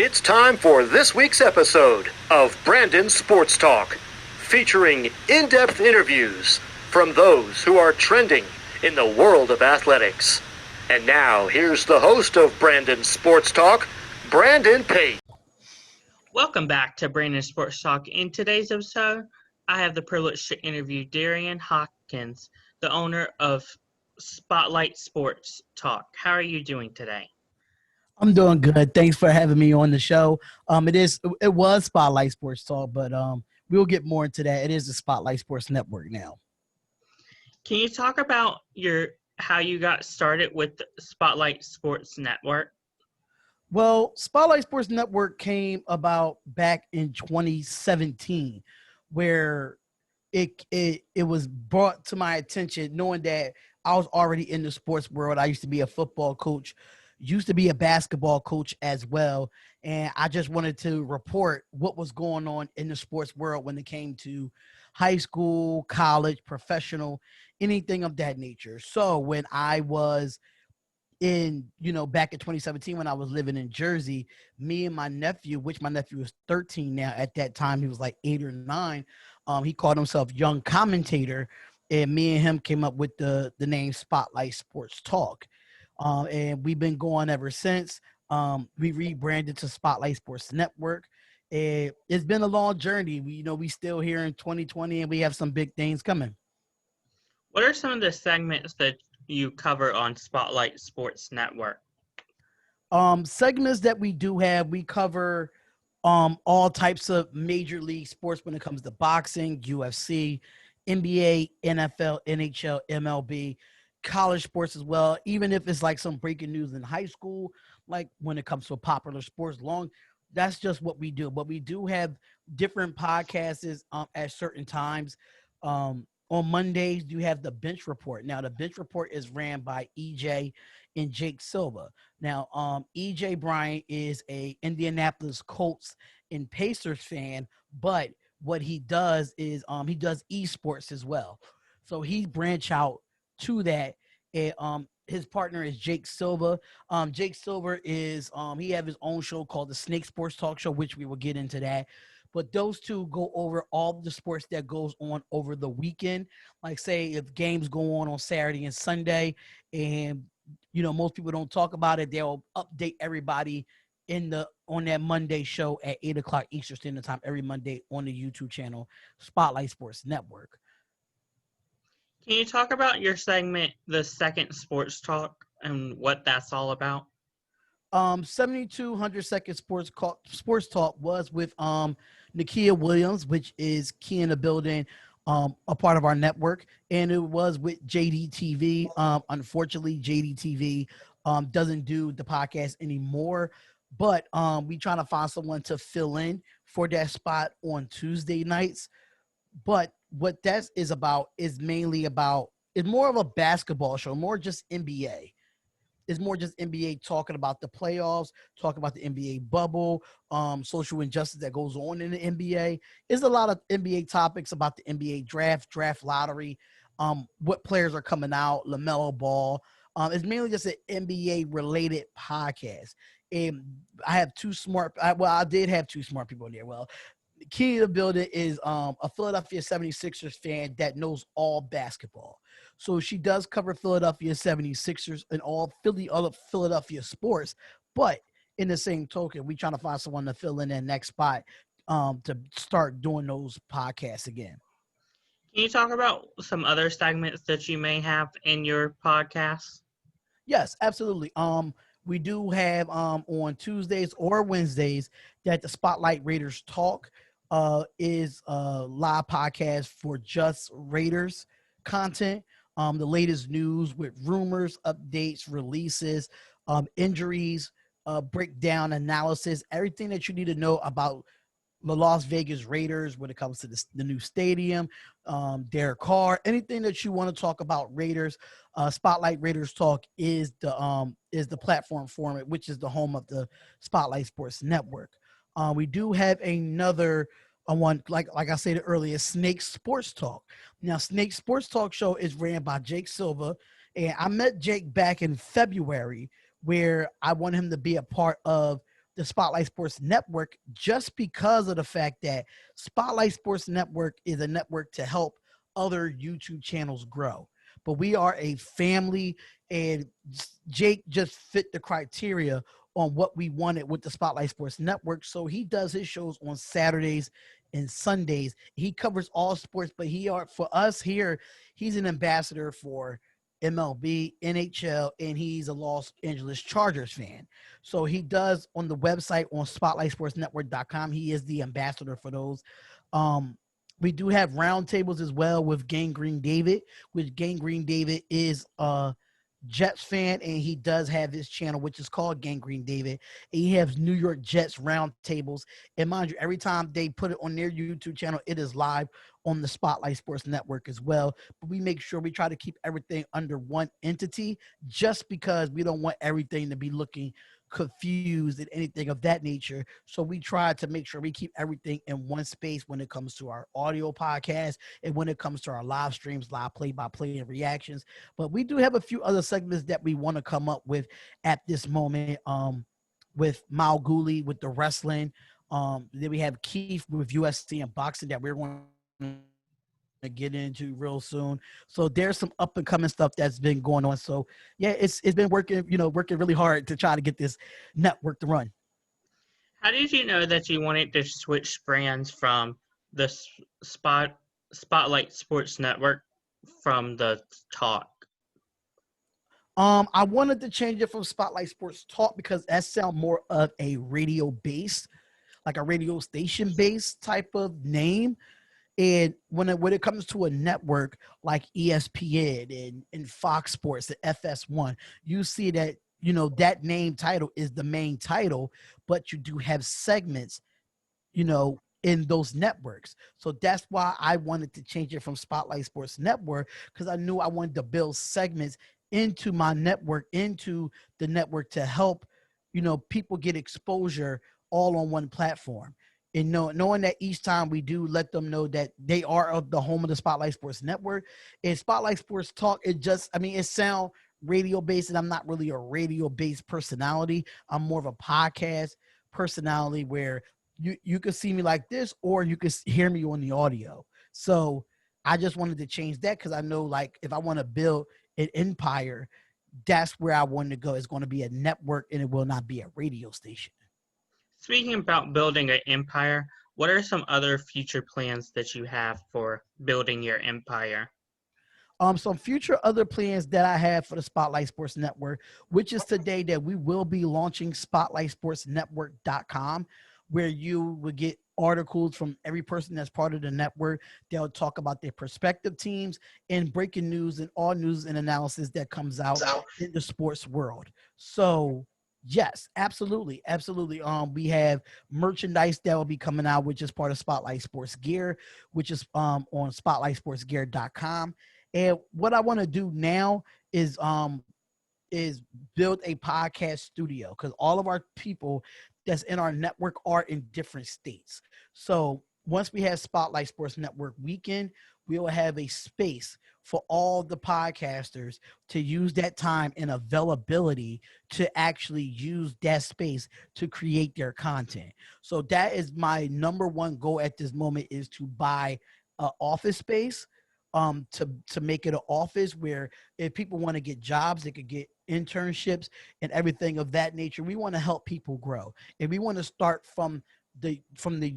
It's time for this week's episode of Brandon Sports Talk, featuring in-depth interviews from those who are trending in the world of athletics. And now, here's the host of Brandon Sports Talk, Brandon Pate. Welcome back to Brandon Sports Talk. In today's episode, I have the privilege to interview Darian Hawkins, the owner of Spotlight Sports Talk. How are you doing today? I'm doing good. Thanks for having me on the show. It was Spotlight Sports Talk, but we'll get more into that. It is the Spotlight Sports Network now. Can you talk about how you got started with the Spotlight Sports Network? Well, Spotlight Sports Network came about back in 2017, where it was brought to my attention, knowing that I was already in the sports world. I used to be a football coach, used to be a basketball coach as well, and I just wanted to report what was going on in the sports world when it came to high school, college, professional, anything of that nature. So when I was back in 2017, when I was living in Jersey, me and my nephew, which my nephew was 13 now, at that time he was like 8 or 9, he called himself Young Commentator, and me and him came up with the name Spotlight Sports Talk. And we've been going ever since. We rebranded to Spotlight Sports Network. And it's been a long journey. We still here in 2020, and we have some big things coming. What are some of the segments that you cover on Spotlight Sports Network? Segments that we do have, we cover all types of major league sports when it comes to boxing, UFC, NBA, NFL, NHL, MLB, college sports as well. Even if it's like some breaking news in high school, like when it comes to popular sports, that's just what we do. But we do have different podcasts at certain times. On Mondays, you have the Bench Report. Now, the Bench Report is ran by EJ and Jake Silva. Now, EJ Bryant is a Indianapolis Colts and Pacers fan, but what he does is he does esports as well. So he branch out to that. And his partner is Jake Silva. Jake Silva is he have his own show called the Snake Sports Talk Show, which we will get into that. But those two go over all the sports that goes on over the weekend. Like, say, if games go on Saturday and Sunday, and most people don't talk about it, they'll update everybody on that Monday show at 8:00 Eastern Standard Time every Monday on the YouTube channel Spotlight Sports Network. Can you talk about your segment, The Second Sports Talk, and what that's all about? 7200 Second Sports Talk was with Nakia Williams, which is key in the building, a part of our network, and it was with JDTV. Unfortunately, JDTV doesn't do the podcast anymore, but we trying to find someone to fill in for that spot on Tuesday nights. But what that is about is it's more of a basketball show, more just NBA. It's more just NBA talking about the playoffs, talking about the NBA bubble, social injustice that goes on in the NBA. There's a lot of NBA topics about the NBA draft lottery, what players are coming out, LaMelo Ball. It's mainly just an NBA-related podcast. And I did have two smart people in there. Well, the key to the building is a Philadelphia 76ers fan that knows all basketball. So she does cover Philadelphia 76ers and all other Philadelphia sports. But in the same token, we trying to find someone to fill in that next spot to start doing those podcasts again. Can you talk about some other segments that you may have in your podcast? Yes, absolutely. We do have on Tuesdays or Wednesdays that the Spotlight Raiders Talk is a live podcast for just Raiders content. The latest news with rumors, updates, releases, injuries, breakdown, analysis, everything that you need to know about the Las Vegas Raiders when it comes to the new stadium, Derek Carr, anything that you want to talk about Raiders. Spotlight Raiders Talk is the platform for it, which is the home of the Spotlight Sports Network. We do have another one, like I said earlier, Snake Sports Talk. Now, Snake Sports Talk show is ran by Jake Silva, and I met Jake back in February, where I wanted him to be a part of the Spotlight Sports Network just because of the fact that Spotlight Sports Network is a network to help other YouTube channels grow. But we are a family, and Jake just fit the criteria on what we wanted with the Spotlight Sports Network. So he does his shows on Saturdays and Sundays. He covers all sports, but for us here, he's an ambassador for MLB, NHL, and he's a Los Angeles Chargers fan. So he does on the website on spotlightsportsnetwork.com. He is the ambassador for those. We do have roundtables as well with Gangrene David, which Gangrene David is Jets fan, and he does have his channel, which is called Gangrene David. And he has New York Jets roundtables. And mind you, every time they put it on their YouTube channel, it is live on the Spotlight Sports Network as well. But we make sure we try to keep everything under one entity just because we don't want everything to be looking confused and anything of that nature. So we try to make sure we keep everything in one space when it comes to our audio podcast and when it comes to our live streams, live play-by-play and reactions. But we do have a few other segments that we want to come up with at this moment, with Mal Gooley with the wrestling. Then we have Keith with UFC and boxing that we're going to get into real soon. So there's some up and coming stuff that's been going on. So yeah, it's been working really hard to try to get this network to run. How did you know that you wanted to switch brands from the Spotlight Sports Network from the Talk? I wanted to change it from Spotlight Sports Talk because that sounds more of a radio based, like a radio station based type of name. And when it comes to a network like ESPN and Fox Sports and FS1, you see that, that name title is the main title, but you do have segments, in those networks. So that's why I wanted to change it from Spotlight Sports Network, because I knew I wanted to build segments into my network, into the network to help, people get exposure all on one platform. And knowing that each time we do let them know that they are of the home of the Spotlight Sports Network. And Spotlight Sports Talk, it sounds radio based, and I'm not really a radio based personality. I'm more of a podcast personality where you could see me like this, or you could hear me on the audio. So I just wanted to change that because I know, like, if I want to build an empire, that's where I want to go. It's going to be a network, and it will not be a radio station. Speaking about building an empire, what are some other future plans that you have for building your empire? Some future other plans that I have for the Spotlight Sports Network, which is today that we will be launching spotlightsportsnetwork.com, where you will get articles from every person that's part of the network. They'll talk about their prospective teams and breaking news and all news and analysis that comes out in the sports world. So yes, absolutely. Absolutely. We have merchandise that will be coming out, which is part of Spotlight Sports Gear, which is on spotlightsportsgear.com. And what I want to do now is build a podcast studio, because all of our people that's in our network are in different states. So once we have Spotlight Sports Network weekend, we'll have a space for all the podcasters to use that time and availability to actually use that space to create their content. So that is my number one goal at this moment, is to buy an office space, to make it an office where if people want to get jobs, they could get internships and everything of that nature. We want to help people grow, and we want to start from the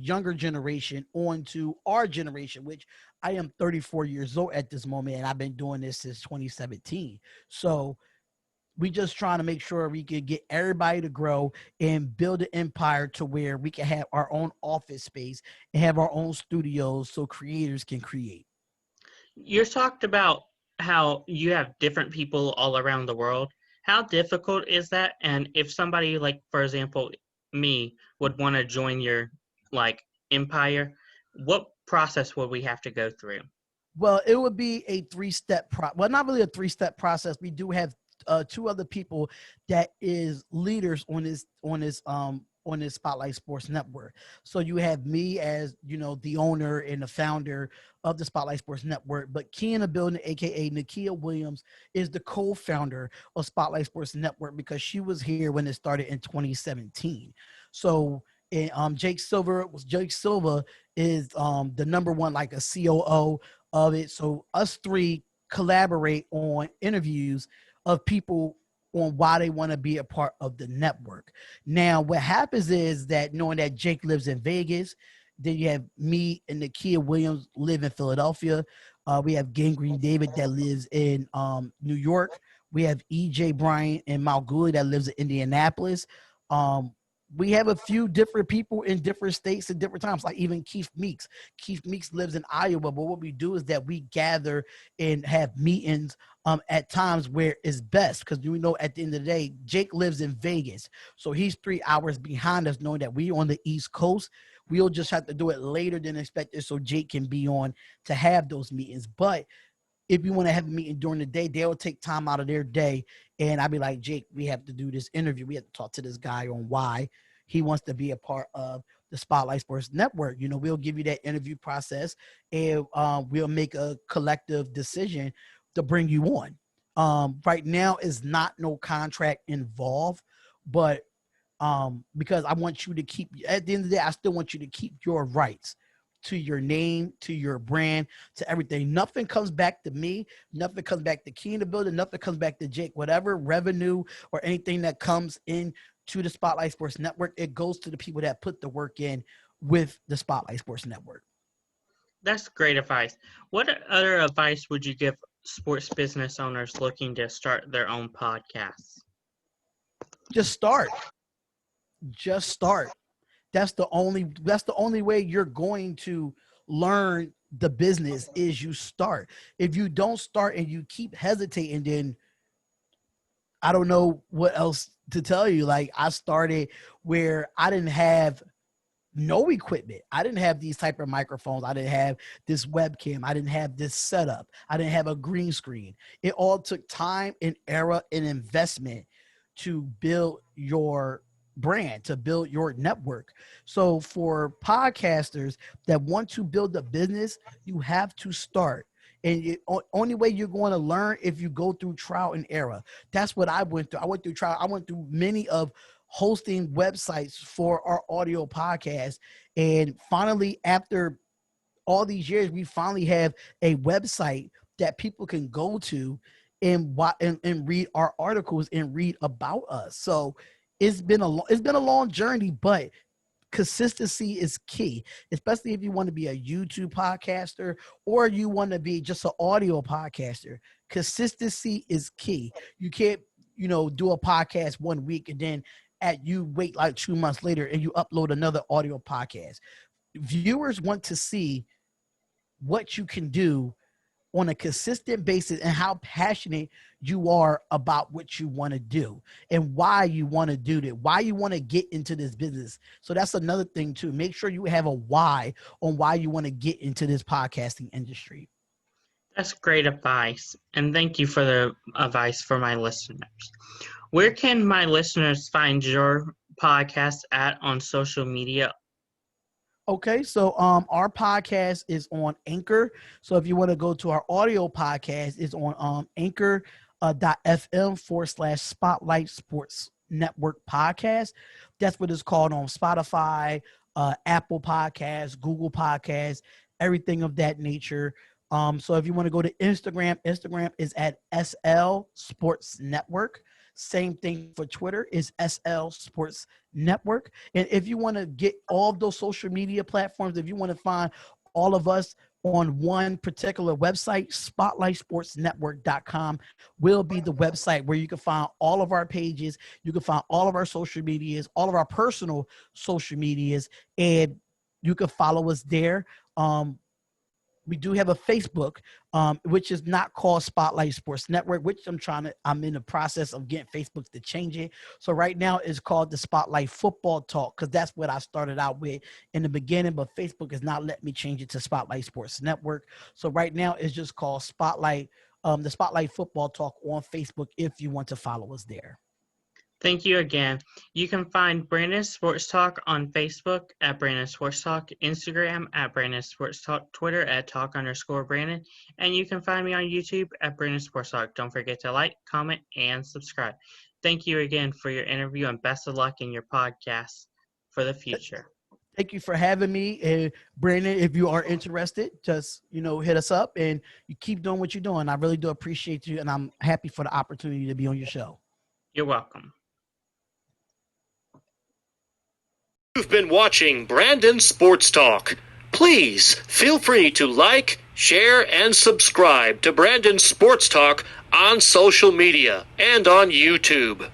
younger generation on to our generation, which I am 34 years old at this moment, and I've been doing this since 2017. So we just trying to make sure we can get everybody to grow and build an empire to where we can have our own office space and have our own studios so creators can create. You talked about how you have different people all around the world. How difficult is that? And if somebody, like, for example, me, would want to join your, like, empire, what process would we have to go through? Well, it would be a three-step well, not really a three-step process. We do have two other people that is leaders on this Spotlight Sports Network. So you have me as, the owner and the founder of the Spotlight Sports Network, but Key in the building, aka Nakia Williams, is the co-founder of Spotlight Sports Network because she was here when it started in 2017. So and Jake Silver is the number one, like a COO of it. So us three collaborate on interviews of people on why they want to be a part of the network. Now, what happens is that knowing that Jake lives in Vegas, then you have me and Nakia Williams live in Philadelphia. We have Gangrene David that lives in New York. We have EJ Bryant and Malguli that lives in Indianapolis. Um, we have a few different people in different states at different times, like even Keith Meeks. Keith Meeks lives in Iowa, but what we do is that we gather and have meetings at times where it's best, because we know at the end of the day, Jake lives in Vegas. So he's 3 hours behind us, knowing that we on the East Coast. We'll just have to do it later than expected so Jake can be on to have those meetings. But if you want to have a meeting during the day, they'll take time out of their day. And I'll be like, Jake, we have to do this interview. We have to talk to this guy on why he wants to be a part of the Spotlight Sports Network. You know, we'll give you that interview process, and we'll make a collective decision to bring you on. Right now is not no contract involved, but because I want you to keep, at the end of the day, I still want you to keep your rights to your name, to your brand, to everything. Nothing comes back to me. Nothing comes back to Key in the building. Nothing comes back to Jake. Whatever revenue or anything that comes in to the Spotlight Sports Network, it goes to the people that put the work in with the Spotlight Sports Network. That's great advice. What other advice would you give sports business owners looking to start their own podcasts? Just start. Just start. That's the only way you're going to learn the business is you start. If you don't start and you keep hesitating, then I don't know what else to tell you. Like, I started where I didn't have no equipment. I didn't have these type of microphones. I didn't have this webcam. I didn't have this setup. I didn't have a green screen. It all took time and error and investment to build your brand, to build your network. So for podcasters that want to build a business, you have to start. And only way you're going to learn if you go through trial and error. That's what I went through. I went through trial. I went through many of hosting websites for our audio podcast. And finally, after all these years, we finally have a website that people can go to and read our articles and read about us. So it's been a long journey, but consistency is key, especially if you want to be a YouTube podcaster or you want to be just an audio podcaster. Consistency is key. You can't, do a podcast 1 week and then you wait like 2 months later and you upload another audio podcast. Viewers want to see what you can do on a consistent basis and how passionate you are about what you want to do and why you want to do that, why you want to get into this business. So that's another thing too. Make sure you have a why on why you want to get into this podcasting industry. That's great advice. And thank you for the advice for my listeners. Where can my listeners find your podcast at on social media? Okay, so our podcast is on Anchor. So if you want to go to our audio podcast, it's on anchor.fm/Spotlight Sports Network Podcast. That's what it's called on Spotify, Apple Podcasts, Google Podcasts, everything of that nature. So if you want to go to Instagram is at SL Sports Network. Same thing for Twitter is SL Sports Network. And if you want to get all of those social media platforms, if you want to find all of us on one particular website, spotlightsportsnetwork.com will be the website where you can find all of our pages. You can find all of our social medias, all of our personal social medias, and you can follow us there. We do have a Facebook, which is not called Spotlight Sports Network, which I'm in the process of getting Facebook to change it. So right now it's called the Spotlight Football Talk, because that's what I started out with in the beginning, but Facebook has not let me change it to Spotlight Sports Network. So right now it's just called Spotlight, the Spotlight Football Talk on Facebook if you want to follow us there. Thank you again. You can find Brandon Sports Talk on Facebook at Brandon Sports Talk, Instagram at Brandon Sports Talk, Twitter at Talk_Brandon, and you can find me on YouTube at Brandon Sports Talk. Don't forget to like, comment, and subscribe. Thank you again for your interview and best of luck in your podcast. for the future. Thank you for having me. And Brandon, if you are interested, just, hit us up and you keep doing what you're doing. I really do appreciate you. And I'm happy for the opportunity to be on your show. You're welcome. You've been watching Brandon Sports Talk. Please feel free to like, share, and subscribe to Brandon Sports Talk on social media and on YouTube.